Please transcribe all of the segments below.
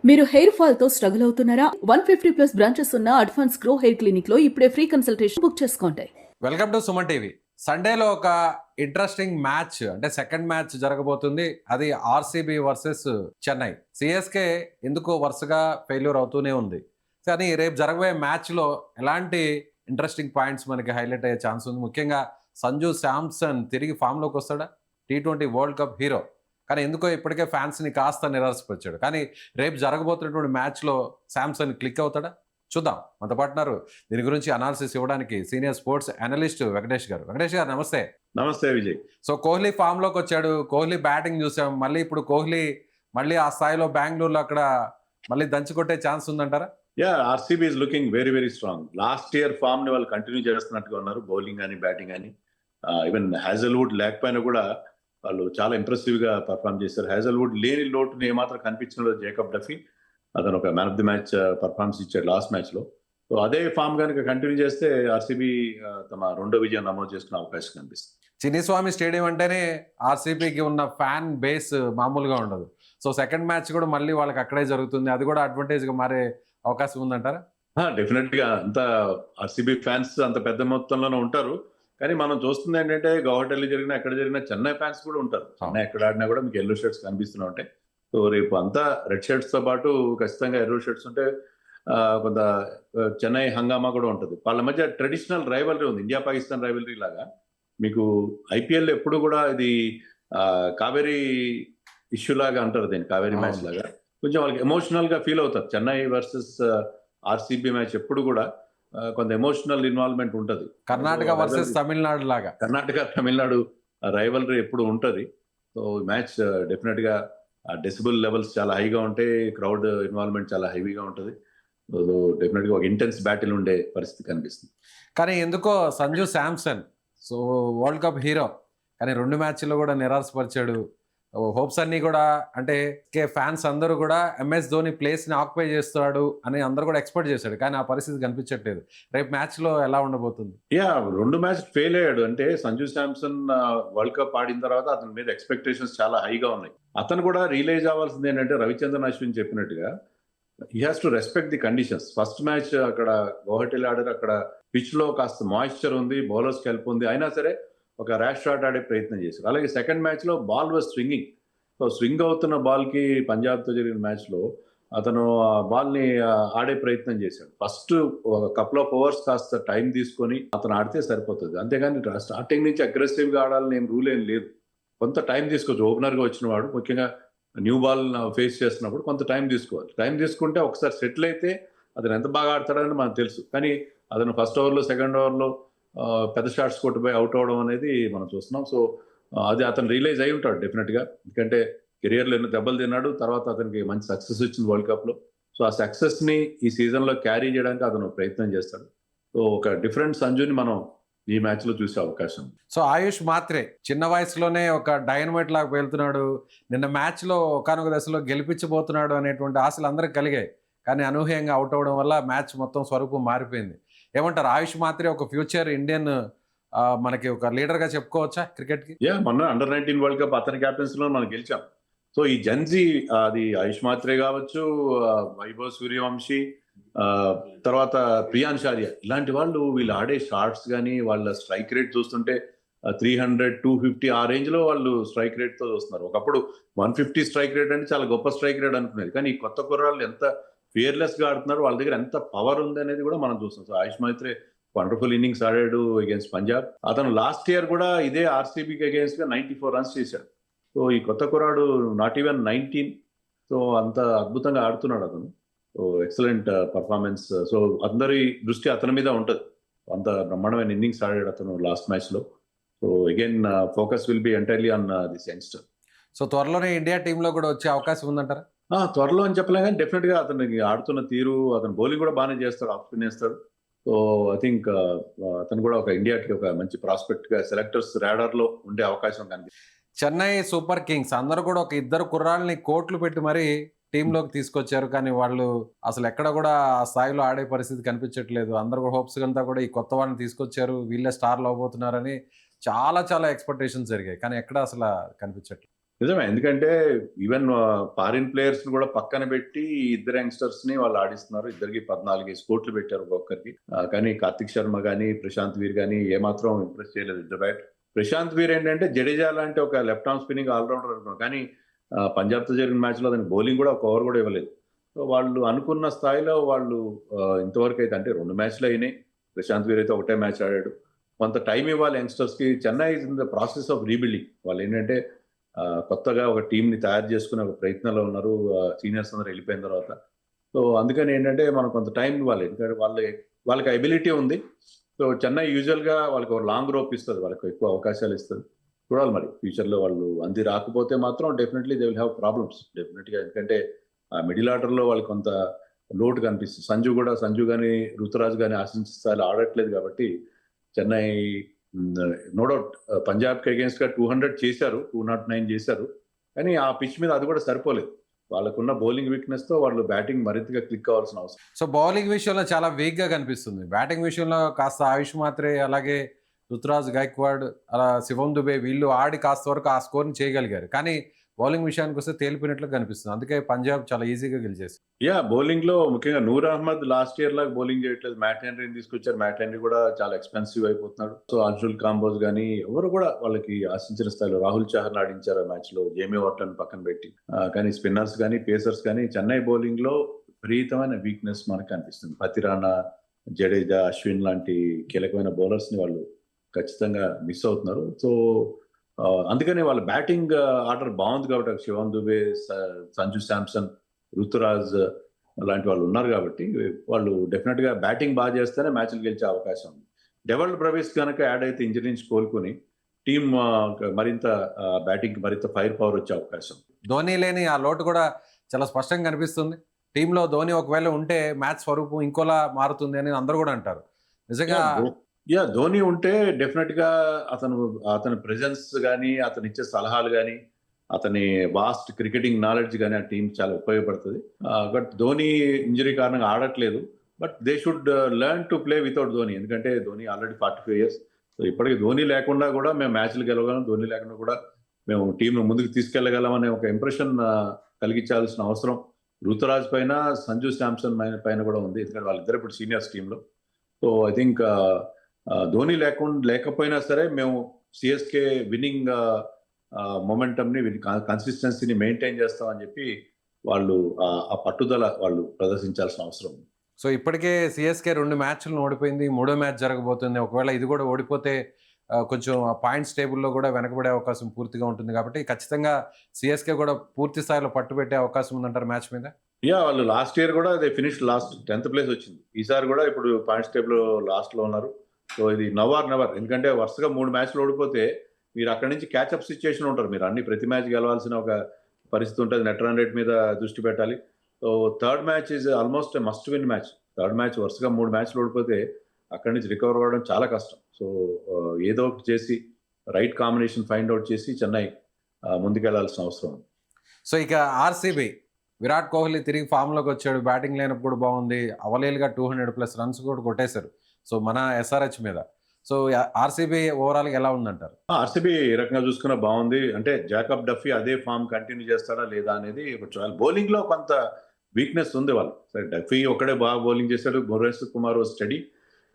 మీరు hair fall తో struggle అవుతున్నారా? 150+ బ్రాంచెస్ ఉన్న అడ్వాన్స్ గ్రో హెయిర్ క్లినిక్ లో ఇప్పుడే ఫ్రీ కన్సల్టేషన్ బుక్ చేసుకోండి. Welcome to Suman TV. సండేలో ఒక ఇంట్రెస్టింగ్ మ్యాచ్ అంటే సెకండ్ మ్యాచ్ జరగబోతుంది. అది ఆర్సీబీ వర్సెస్ చెన్నై. సిఎస్కే ఎందుకో వరుసగా ఫెయిల్యూర్ అవుతూనే ఉంది. కానీ రేపు జరగబోయే మ్యాచ్లో ఎలాంటి ఇంట్రెస్టింగ్ పాయింట్స్ మనకి హైలైట్ అయ్యే ఛాన్స్ ఉంది. ముఖ్యంగా సంజు శాంసన్ తిరిగి ఫామ్లోకి వస్తాడా? T20 world cup hero. కానీ ఎందుకో ఇప్పటికే ఫ్యాన్స్ని కాస్త నిరాశపరిచాడు. కానీ రేపు జరగబోతున్నటువంటి మ్యాచ్లో శాంసన్ క్లిక్ అవుతాడా? చూద్దాం. మనతో పాటున్నారు దీని గురించి అనాలిసిస్ ఇవ్వడానికి సీనియర్ స్పోర్ట్స్ అనలిస్ట్ వెంకటేష్ గారు. వెంకటేష్ గారు నమస్తే. నమస్తే విజయ్. సో కోహ్లీ ఫామ్లోకి వచ్చాడు, కోహ్లీ బ్యాటింగ్ చూసాం, మళ్ళీ ఇప్పుడు కోహ్లీ మళ్ళీ ఆ స్థాయిలో బెంగళూరులో అక్కడ మళ్ళీ దంచుకొట్టే ఛాన్స్ ఉందంటారా? RCB is looking very very strong. Last year form ని వాళ్ళు కంటిన్యూ చేస్తున్నట్టుగా ఉన్నారు, బౌలింగ్ కానీ బ్యాటింగ్ కానీ. ఈవెన్ హ్యాజల్వుడ్ లేకపోయినా కూడా వాళ్ళు చాలా ఇంప్రెసివ్ గా పర్ఫామ్ చేశారు. హ్యాజల్వుడ్ లేని లోటుని ఏమాత్రం కనిపించిన జేకబ్ డఫీ అతను ఒక man of the match performance ఇచ్చాడు లాస్ట్ మ్యాచ్ లో. సో అదే ఫామ్ కనుక కంటిన్యూ చేస్తే ఆర్సీబీ తమ రెండో విజయం నమోదు చేసుకునే అవకాశం కనిపిస్తుంది. చిన్నిస్వామి స్టేడియం అంటేనే ఆర్సీబీకి ఉన్న ఫ్యాన్ బేస్ మామూలుగా ఉండదు. సో సెకండ్ మ్యాచ్ కూడా మళ్ళీ వాళ్ళకి అక్కడే జరుగుతుంది. అది కూడా అడ్వాంటేజ్ గా మారే అవకాశం ఉందంటారా? డెఫినెట్ గా అంత ఆర్సీబీ ఫ్యాన్స్ అంత పెద్ద మొత్తంలోనే ఉంటారు. కానీ మనం చూస్తుంది ఏంటంటే గౌహటిలో జరిగినా ఎక్కడ జరిగినా చెన్నై ఫ్యాన్స్ కూడా ఉంటారు. చెన్నై ఎక్కడ ఆడినా కూడా మీకు ఎల్లో షర్ట్స్ కనిపిస్తూనే ఉంటాయి. సో రేపు అంతా రెడ్ షర్ట్స్ తో పాటు ఖచ్చితంగా ఎల్లో షర్ట్స్ ఉంటే కొంత చెన్నై హంగామా కూడా ఉంటుంది. వాళ్ళ మధ్య ట్రెడిషనల్ రైవలరీ ఉంది, ఇండియా పాకిస్తాన్ రైవలరీ లాగా. మీకు ఐపీఎల్ ఎప్పుడు కూడా ఇది కావేరీ ఇష్యూ లాగా అంటారు దీన్ని, కావేరీ మ్యాచ్ లాగా. కొంచెం వాళ్ళకి ఎమోషనల్ గా ఫీల్ అవుతారు. చెన్నై వర్సెస్ ఆర్సీబీ మ్యాచ్ ఎప్పుడు కూడా కొంత ఎమోషనల్ ఇన్వాల్వ్మెంట్ ఉంటుంది. కర్ణాటక వర్సెస్ తమిళనాడు లాగా కర్ణాటక తమిళనాడు రైవలరీ ఎప్పుడు ఉంటుంది. సో మ్యాచ్ డెఫినెట్ గా డెసిబుల్ లెవెల్స్ చాలా హైగా ఉంటాయి, క్రౌడ్ ఇన్వాల్వ్మెంట్ చాలా హెవీగా ఉంటుంది. డెఫినెట్ గా ఒక ఇంటెన్స్ బ్యాటిల్ ఉండే పరిస్థితి కనిపిస్తుంది. కానీ ఎందుకో Sanju Samson so world cup hero కానీ 2 మ్యాచ్ల్లో కూడా నిరాశపరిచాడు. హోప్స్ అన్ని కూడా అంటే ఫ్యాన్స్ అందరూ కూడా ఎంఎస్ ధోని ప్లేస్ని ఆక్యుపై చేస్తాడు అని అందరూ కూడా ఎక్స్పెక్ట్ చేశాడు. కానీ ఆ పరిస్థితి కనిపించట్లేదు. రేపు మ్యాచ్లో ఎలా ఉండబోతుంది? 2 మ్యాచ్ ఫెయిల్ అయ్యాడు. అంటే సంజు శాంసన్ వరల్డ్ కప్ ఆడిన తర్వాత అతని మీద ఎక్స్పెక్టేషన్స్ చాలా హైగా ఉన్నాయి. అతను కూడా రియలైజ్ అవ్వాల్సింది ఏంటంటే రవిచంద్రన్ అశ్విన్ చెప్పినట్టుగా he has to respect the conditions. First match అక్కడ గౌహటిలో ఆడారు, అక్కడ పిచ్ లో కాస్త మాయిశ్చర్ ఉంది, బౌలర్స్ హెల్ప్ ఉంది, అయినా సరే ఒక ర్యాష్ షాట్ ఆడే ప్రయత్నం చేశారు. అలాగే సెకండ్ మ్యాచ్ లో ball was swinging. So swing అవుతున్న బాల్ కి పంజాబ్ తో జరిగిన మ్యాచ్ లో అతను ఆ బాల్ ని ఆడే ప్రయత్నం చేశాడు. ఫస్ట్ కపుల్ ఆఫ్ ఓవర్స్ కాస్త టైం తీసుకొని అతను ఆడితే సరిపోతుంది. అంతేగాని స్టార్టింగ్ నుంచి అగ్రెసివ్ గా ఆడాలని ఏం రూల్ ఏం లేదు. కొంత టైం తీసుకోవచ్చు. ఓపెనర్ గా వచ్చిన వాడు ముఖ్యంగా న్యూ బాల్ ఫేస్ చేస్తున్నప్పుడు కొంత టైం తీసుకోవాలి. టైం తీసుకుంటే ఒకసారి సెటిల్ అయితే అతను ఎంత బాగా ఆడతాడని మనకు తెలుసు. కానీ అతను ఫస్ట్ ఓవర్లో సెకండ్ ఓవర్లో పెద్ద షాట్స్ కొట్టిపోయి అవుట్ అవడం అనేది మనం చూస్తున్నాం. సో అది అతను రియలైజ్ అయి ఉంటాడు డెఫినెట్ గా. ఎందుకంటే కెరియర్లో ఎన్నో దెబ్బలు తిన్నాడు, తర్వాత అతనికి మంచి సక్సెస్ వచ్చింది వరల్డ్ కప్ లో. సో ఆ సక్సెస్ ని ఈ సీజన్ లో క్యారీ చేయడానికి అతను ప్రయత్నం చేస్తాడు. సో ఒక డిఫరెంట్ సంజుని మనం ఈ మ్యాచ్ లో చూసే అవకాశం. సో ఆయుష్ మాత్రే చిన్న వయసులోనే ఒక డైనమైట్ లాగా వెళ్తున్నాడు. నిన్న మ్యాచ్ లో ఒకనొక దశలో గెలిపించబోతున్నాడు అనేటువంటి ఆశలు అందరికి కలిగాయి. కానీ అనూహ్యంగా అవుట్ అవడం వల్ల మ్యాచ్ మొత్తం స్వరూపం మారిపోయింది. ఏమంటారు? ఆయుష్ మాత్రే ఒక ఫ్యూచర్ ఇండియన్ మనకి ఒక లీడర్ గా చెప్పుకోవచ్చా క్రికెట్ కి? మొన్న అండర్-19 వరల్డ్ కప్ అతని క్యాప్టెన్సీ లో మనం గెలిచాం. సో ఈ జెన్జీ అది ఆయుష్ మాత్రే కావచ్చు, వైభవ్ సూర్యవంశీ, తర్వాత ప్రియాన్ షారియా, ఇలాంటి వాళ్ళు వీళ్ళు ఆడే షాట్స్ కానీ వాళ్ళ స్ట్రైక్ రేట్ చూస్తుంటే 300, 250 ఆ రేంజ్ లో వాళ్ళు స్ట్రైక్ రేట్ తో చూస్తున్నారు. ఒకప్పుడు 150 స్ట్రైక్ రేట్ అంటే చాలా గొప్ప స్ట్రైక్ రేట్ అనుకునేది. కానీ ఈ కొత్త కుర్రాళ్ళు ఎంత ఫియర్లెస్ గా ఆడుతున్నారు, వాళ్ళ దగ్గర ఎంత పవర్ ఉంది అనేది కూడా మనం చూస్తాం. సో ఆయుష్ మాత్రే వండర్ఫుల్ ఇన్నింగ్స్ ఆడాడు అగేన్స్ట్ పంజాబ్. అతను లాస్ట్ ఇయర్ కూడా ఇదే ఆర్సీబీకి అగేన్స్ట్ గా 94 రన్స్ చేశాడు. సో ఈ కొత్త కుర్రాడు నాట్ ఈవెన్ 19. సో అంత అద్భుతంగా ఆడుతున్నాడు అతను. So excellent performance. సో అందరి దృష్టి అతని మీద ఉంటుంది. అంత బ్రహ్మాండమైన ఇన్నింగ్స్ ఆడాడు అతను లాస్ట్ మ్యాచ్ లో. So again focus will be entirely on this youngster. So త్వరలోనే ఇండియా టీంలో కూడా వచ్చే అవకాశం ఉందంటారా? త్వరలో అని చెప్పలే కానీ డెఫినెట్ గా అతనికి ఆడుతున్న తీరు, అతను బౌలింగ్ కూడా బాగానే చేస్తాడు, ఆఫ్ స్పిన్ వేస్తాడు. సో ఐ థింక్ అతను కూడా ఒక ఇండియాకి ఒక మంచి ప్రాస్పెక్ట్ గా సెలెక్టర్స్ రాడార్ లో ఉండే అవకాశం కనిపిస్తుంది. చెన్నై సూపర్ కింగ్స్ అందరూ కూడా ఒక ఇద్దరు కుర్రాళ్ళని కోట్లు పెట్టి మరీ టీంలోకి తీసుకొచ్చారు. కానీ వాళ్ళు అసలు ఎక్కడ కూడా ఆ స్థాయిలో ఆడే పరిస్థితి కనిపించట్లేదు. అందరూ కూడా హోప్స్ అంతా కూడా ఈ కొత్త వాళ్ళని తీసుకొచ్చారు, వీళ్ళే స్టార్లు అవబోతున్నారని చాలా చాలా ఎక్స్పెక్టేషన్స్ జరిగాయి. కానీ ఎక్కడ అసలు కనిపించట్లేదు. నిజమే. ఎందుకంటే ఈవెన్ ఫారిన్ ప్లేయర్స్ ని కూడా పక్కన పెట్టి ఈ ఇద్దరు యంగ్స్టర్స్ ని వాళ్ళు ఆడిస్తున్నారు. ఇద్దరికి 14 కోట్లు పెట్టారు ఒక్కొక్కరికి. కానీ కార్తిక్ శర్మ గానీ, ప్రశాంత్ వీర్ గానీ ఏమాత్రం ఇంప్రెస్ చేయలేదు ఇద్దరు బ్యాట్. ప్రశాంత్ వీర్ ఏంటంటే జడేజా లాంటి ఒక లెఫ్ట్ ఆర్మ్ స్పిన్నింగ్ ఆల్రౌండర్ అనుకున్నాం. కానీ పంజాబ్తో జరిగిన మ్యాచ్ లో అతనికి బౌలింగ్ కూడా ఒక ఓవర్ కూడా ఇవ్వలేదు. సో వాళ్ళు అనుకున్న స్థాయిలో వాళ్ళు ఇంతవరకు అయితే అంటే 2 మ్యాచ్లు అయినాయి. ప్రశాంత్ వీర్ అయితే ఒకటే మ్యాచ్ ఆడాడు. కొంత టైం ఇవ్వాలి యంగ్స్టర్స్ కి. Chennai is in the process of rebuilding. వాళ్ళు ఏంటంటే కొత్తగా ఒక టీం ని తయారు చేసుకునే ఒక ప్రయత్నంలో ఉన్నారు. సీనియర్స్ అందరూ వెళ్ళిపోయిన తర్వాత. సో అందుకని ఏంటంటే మనం కొంత టైం ఇవ్వాలి. ఎందుకంటే వాళ్ళకి ఎబిలిటీ ఉంది. సో చెన్నై యూజువల్ గా వాళ్ళకి ఒక లాంగ్ రోప్ ఇస్తుంది, వాళ్ళకి ఎక్కువ అవకాశాలు ఇస్తుంది. చూడాలి మరి ఫ్యూచర్ లో వాళ్ళు అంది రాకపోతే మాత్రం definitely they will have problems definite గా. ఎందుకంటే ఆ మిడిల్ ఆర్డర్ లో వాళ్ళకి కొంత లోటు కనిపిస్తుంది. సంజు కానీ రుతురాజ్ కానీ ఆశించిన స్థాయిలో ఆడట్లేదు కాబట్టి చెన్నై నో డౌట్ పంజాబ్ కి అగేన్స్ట్ గా 200 చేశారు, 209 చేశారు. కానీ ఆ పిచ్ మీద అది కూడా సరిపోలేదు. వాళ్ళకున్న బౌలింగ్ వీక్నెస్ తో వాళ్ళు బ్యాటింగ్ మరింతగా క్లిక్ కావాల్సిన అవసరం. సో బౌలింగ్ విషయంలో చాలా వీక్ గా కనిపిస్తుంది. బ్యాటింగ్ విషయంలో కాస్త ఆయుష్ మాత్రే, అలాగే రుతురాజ్ గైక్వాడ్, అలా శివం దుబే వీళ్ళు ఆడి కాస్త వరకు ఆ స్కోర్ని చేయగలిగారు. కానీ బౌలింగ్ విషయానికి వస్తే తేలిపోయినట్లు కనిపిస్తుంది. అందుకే పంజాబ్ చాలా ఈజీగా గెలిచేసి. బౌలింగ్ లో ముఖ్యంగా నూర్ అహ్మద్ లాస్ట్ ఇయర్ లాగా బౌలింగ్ చేయట్లేదు. మ్యాట్ హెన్రీని తీసుకొచ్చారు. మ్యాట్ హెన్రీ కూడా చాలా ఎక్స్పెన్సివ్ అయిపోతున్నాడు. సో అర్జుల్ కాంబోజ్ కానీ ఎవరు కూడా వాళ్ళకి ఆశించిన స్థాయిలో రాహుల్ చహర్ ఆడించారు ఆ మ్యాచ్ లో, జేమీ వార్టన్ పక్కన పెట్టి. కానీ స్పిన్నర్స్ కానీ పేసర్స్ కానీ చెన్నై బౌలింగ్ లో విపరీతమైన వీక్నెస్ మనకు కనిపిస్తుంది. పతిరానా, జడేజా, అశ్విన్ లాంటి కీలకమైన బౌలర్స్ ని వాళ్ళు ఖచ్చితంగా మిస్ అవుతున్నారు. సో అందుకనే వాళ్ళ బ్యాటింగ్ ఆర్డర్ బాగుంది కాబట్టి శివం దుబే, సంజు శాంసన్, రుతురాజ్ లాంటి వాళ్ళు ఉన్నారు కాబట్టి వాళ్ళు డెఫినెట్ గా బ్యాటింగ్ బాగా చేస్తేనే మ్యాచ్లు గెలిచే అవకాశం ఉంది. డెవల్డ్ బ్రవిస్ కనుక యాడ్ అయితే ఇంజరీ నుంచి కోలుకొని టీం మరింత బ్యాటింగ్ మరింత ఫైర్ పవర్ వచ్చే అవకాశం. ధోని లేని ఆ లోటు కూడా చాలా స్పష్టంగా కనిపిస్తుంది. టీంలో ధోని ఒకవేళ ఉంటే మ్యాచ్ స్వరూపం ఇంకోలా మారుతుంది అని అందరూ కూడా అంటారు. నిజంగా ధోని ఉంటే డెఫినెట్ గా అతని ప్రెజెన్స్ కానీ, అతను ఇచ్చే సలహాలు కానీ, అతని వాస్ట్ క్రికెటింగ్ నాలెడ్జ్ కానీ ఆ టీం చాలా ఉపయోగపడుతుంది. బట్ ధోని ఇంజరీ కారణంగా ఆడట్లేదు. But they should learn to play without Dhoni. ఎందుకంటే ధోని ఆల్రెడీ 45 years. సో ఇప్పటికీ ధోని లేకుండా కూడా మేము మ్యాచ్లు గెలవగలం, ధోని లేకుండా కూడా మేము టీంను ముందుకు తీసుకెళ్లగలం అనే ఒక ఇంప్రెషన్ కలిగించాల్సిన అవసరం రుతురాజ్ పైన, సంజు శాంసన్ పైన కూడా ఉంది. ఎందుకంటే వాళ్ళిద్దరు ఇప్పుడు సీనియర్స్ టీంలో. సో ఐ థింక్ ధోని లేకపోయినా సరే మేము సిఎస్కే విన్నింగ్ మొమెంటమ్ ని, కన్సిస్టెన్సీని మెయింటైన్ చేస్తామని చెప్పి వాళ్ళు ఆ పట్టుదల వాళ్ళు ప్రదర్శించాల్సిన అవసరం ఉంది. సో ఇప్పటికే సిఎస్కే 2 మ్యాచ్లను ఓడిపోయింది, 3వ మ్యాచ్ జరగబోతుంది. ఒకవేళ ఇది కూడా ఓడిపోతే కొంచెం పాయింట్స్ టేబుల్లో కూడా వెనకబడే అవకాశం పూర్తిగా ఉంటుంది. కాబట్టి ఖచ్చితంగా సిఎస్కే కూడా పూర్తి స్థాయిలో పట్టుబెట్టే అవకాశం ఉందంటారు మ్యాచ్ మీద. వాళ్ళు లాస్ట్ ఇయర్ కూడా అదే ఫినిష్ లాస్ట్ 10th place వచ్చింది. ఈసారి కూడా ఇప్పుడు పాయింట్స్ టేబుల్ లాస్ట్ లో ఉన్నారు. సో ఇది నవర్ ఎందుకంటే వరుసగా 3 మ్యాచ్లు ఓడిపోతే మీరు అక్కడి నుంచి క్యాచ్అప్ సిచ్యుయేషన్ ఉంటారు. మీరు ప్రతి మ్యాచ్ గెలవాల్సిన ఒక పరిస్థితి ఉంటుంది. నెట్ రన్ రేట్ మీద దృష్టి పెట్టాలి. So third match is almost must win match. Third match వరుసగా 3 మ్యాచ్లు ఓడిపోతే అక్కడి నుంచి రికవర్ అవ్వడం చాలా కష్టం. సో ఏదో ఒకటి చేసి రైట్ కాంబినేషన్ ఫైండ్ అవుట్ చేసి చెన్నై ముందుకెళ్లాల్సిన అవసరం ఉంది. సో ఇక ఆర్సీబీ, విరాట్ కోహ్లీ తిరిగి ఫామ్లోకి వచ్చాడు. బ్యాటింగ్ లైనప్ కూడా బాగుంది. అవలేలుగా 200+ రన్స్ కూడా కొట్టేశారు. సో మన ఎస్ఆర్హెచ్ మీద. సో ఆర్సీబీ ఓవరాల్ ఎలా ఉందంటారు? ఆర్సీబీ ఏ రకంగా చూసుకున్నా బాగుంది. అంటే జాకబ్ డఫీ అదే ఫామ్ కంటిన్యూ చేస్తాడా లేదా అనేది బౌలింగ్ లో కొంత వీక్నెస్ ఉంది వాళ్ళు. సరే డఫీ ఒకడే బాగా బౌలింగ్ చేశాడు, భువనేశ్వర్ కుమార్ స్టడీ.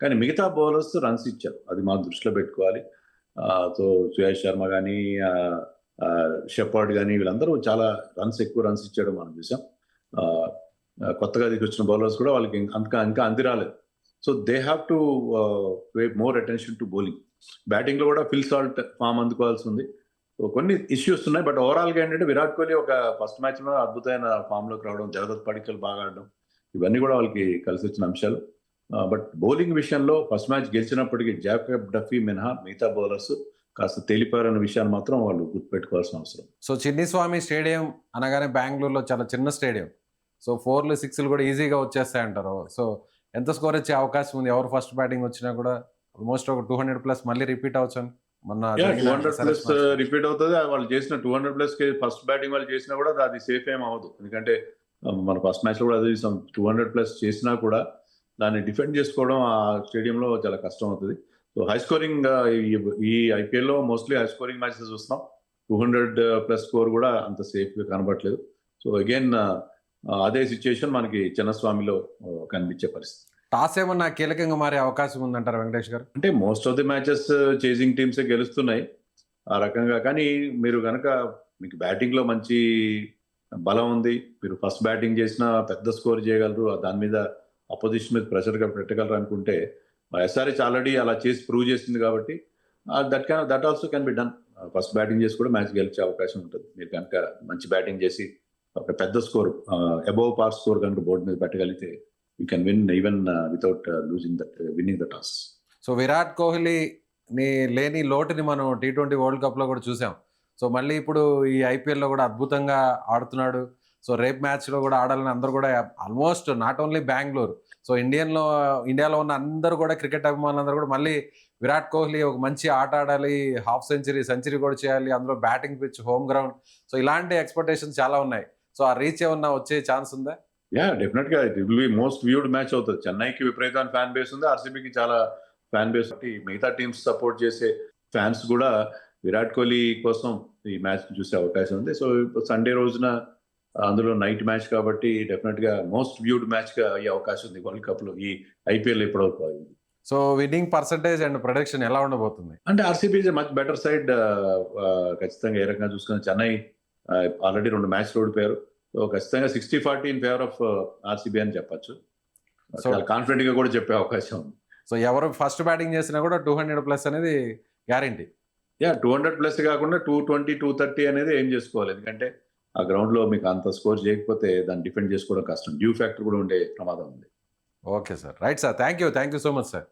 కానీ మిగతా బౌలర్స్ రన్స్ ఇచ్చారు, అది మా దృష్టిలో పెట్టుకోవాలి. సో సుయాష్ శర్మ కానీ, షెపర్డ్ కానీ వీళ్ళందరూ చాలా ఎక్కువ రన్స్ ఇచ్చాడు మనం చూసాం. కొత్తగా తీసుకొచ్చిన బౌలర్స్ కూడా వాళ్ళకి ఇంకా అందిరాలేదు. So they have to pay more attention to bowling. Batting లో కూడా ఫిల్ సాల్ట్ ఫామ్ అందుకోవాల్సి ఉంది. సో కొన్ని ఇష్యూస్ ఉన్నాయి. బట్ ఓవరాల్ గా ఏంటంటే విరాట్ కోహ్లీ ఒక ఫస్ట్ మ్యాచ్ లో అద్భుతమైన ఫామ్ లోకి రావడం, జగదత్ పడికల్ బాగా ఆడడం, ఇవన్నీ కూడా వాళ్ళకి కలిసి వచ్చిన అంశాలు. బట్ బౌలింగ్ విషయంలో ఫస్ట్ మ్యాచ్ గెలిచినప్పటికీ జాకబ్ డఫీ మినహా మిగతా బౌలర్స్ కాస్త తేలిపారన్న విషయాన్ని మాత్రం వాళ్ళు గుర్తుపెట్టుకోవాల్సిన అవసరం. సో చిన్నిస్వామి స్టేడియం అనగానే బెంగళూరులో చాలా చిన్న స్టేడియం. సో 4లు 6లు కూడా ఈజీగా వచ్చేస్తాయంటారు. సో ఎంత స్కోర్ వచ్చే అవకాశం ఉంది? ఎవరు ఫస్ట్ బ్యాటింగ్ వచ్చినా కూడా ఆల్మోస్ట్ ఒక 200+ మళ్ళీ రిపీట్ అవచ్చు. మొన్న 200+ రిపీట్ అవుతుంది. వాళ్ళు చేసిన 200+ ఫస్ట్ బ్యాటింగ్ వాళ్ళు చేసినా కూడా అది సేఫ్ ఏం అవ్వదు. ఎందుకంటే మన ఫస్ట్ మ్యాచ్ లో కూడా అది 200+ చేసినా కూడా దాన్ని డిఫెండ్ చేసుకోవడం ఆ స్టేడియంలో చాలా కష్టం అవుతుంది. సో హై స్కోరింగ్ ఈ IPL లో మోస్ట్లీ హై స్కోరింగ్ మ్యాచెస్ చూస్తాం. 200+ స్కోర్ కూడా అంత సేఫ్గా కనబడట్లేదు. సో అగైన్ అదే సిచ్యుయేషన్ మనకి చిన్నస్వామిలో కనిపించే పరిస్థితి. టాస్ ఏమన్నా కీలకంగా మారే అవకాశం ఉందంటారు వెంకటేష్ గారు? అంటే most of the matches chasing టీమ్సే గెలుస్తున్నాయి ఆ రకంగా. కానీ మీరు కనుక మీకు బ్యాటింగ్లో మంచి బలం ఉంది, మీరు ఫస్ట్ బ్యాటింగ్ చేసినా పెద్ద స్కోర్ చేయగలరు, దాని మీద అపోజిషన్ మీద ప్రెషర్గా పెట్టగలరు అనుకుంటే ఎస్ఆర్హెచ్ ఆల్రెడీ అలా చేసి ప్రూవ్ చేసింది కాబట్టి that also can be done. First batting చేసి కూడా మ్యాచ్ గెలిచే అవకాశం ఉంటుంది. మీరు కనుక మంచి బ్యాటింగ్ చేసి ఒక పెద్ద స్కోర్ అబోవ్ పార్ స్కోర్ కనుక బోర్డు మీద పెట్టగలిగితే you can win even without winning the toss. So Virat Kohli లేని లోటుని మనం T20 వరల్డ్ కప్లో కూడా చూసాం. సో మళ్ళీ ఇప్పుడు ఈ ఐపీఎల్లో కూడా అద్భుతంగా ఆడుతున్నాడు. సో రేపు మ్యాచ్లో కూడా ఆడాలని అందరూ కూడా almost not only Bengaluru, so ఇండియాలో ఉన్న అందరూ కూడా క్రికెట్ అభిమానులందరూ కూడా మళ్ళీ విరాట్ కోహ్లీ ఒక మంచి ఆట ఆడాలి, హాఫ్ సెంచరీ కూడా చేయాలి, అందులో batting pitch, home ground, so ఇలాంటి ఎక్స్పెక్టేషన్స్ చాలా ఉన్నాయి. సో ఆ రీచ్ ఏమన్నా వచ్చే ఛాన్స్ ఉందా? యా, డెఫినెట్ గా it will be most viewed match అవుతుంది. చెన్నైకి విపరీతమైన ఫ్యాన్ బేస్ ఉంది, ఆర్సీబీకి చాలా ఫ్యాన్ బేస్ ఉంది. మిగతా టీమ్స్ సపోర్ట్ చేసే ఫ్యాన్స్ కూడా విరాట్ కోహ్లీ కోసం ఈ మ్యాచ్ చూసే అవకాశం ఉంది. సో సండే రోజున అందులో నైట్ మ్యాచ్ కాబట్టి డెఫినెట్ గా మోస్ట్ వ్యూడ్ మ్యాచ్ గా అయ్యే అవకాశం ఉంది వరల్డ్ కప్ లో, ఈ ఐపీఎల్ ఇప్పటివరకు అయింది. So winning percentage and production ఎలా ఉండబోతుంది? అంటే RCB is much better side. ఖచ్చితంగా ఏ రకంగా చూసుకుని చెన్నై ఆల్రెడీ 2 మ్యాచ్లు ఓడిపోయారు. సో ఖచ్చితంగా 60-40 ఇన్ ఫేవర్ ఆఫ్ ఆర్సీబీ అని చెప్పచ్చు. చాలా కాన్ఫిడెంట్ గా కూడా చెప్పే అవకాశం ఉంది. సో ఎవరు ఫస్ట్ బ్యాటింగ్ చేసినా కూడా 200+ అనేది గ్యారంటీ. యా, 200+ కాకుండా 220, 230 అనేది ఏం చేసుకోవాలి. ఎందుకంటే ఆ గ్రౌండ్ లో మీకు అంత స్కోర్ చేయకపోతే దాన్ని డిఫెండ్ చేసుకోవడం కష్టం. డ్యూ ఫ్యాక్టర్ కూడా ఉండే ప్రమాదం ఉంది. Okay sir, right sir, thank you so much sir.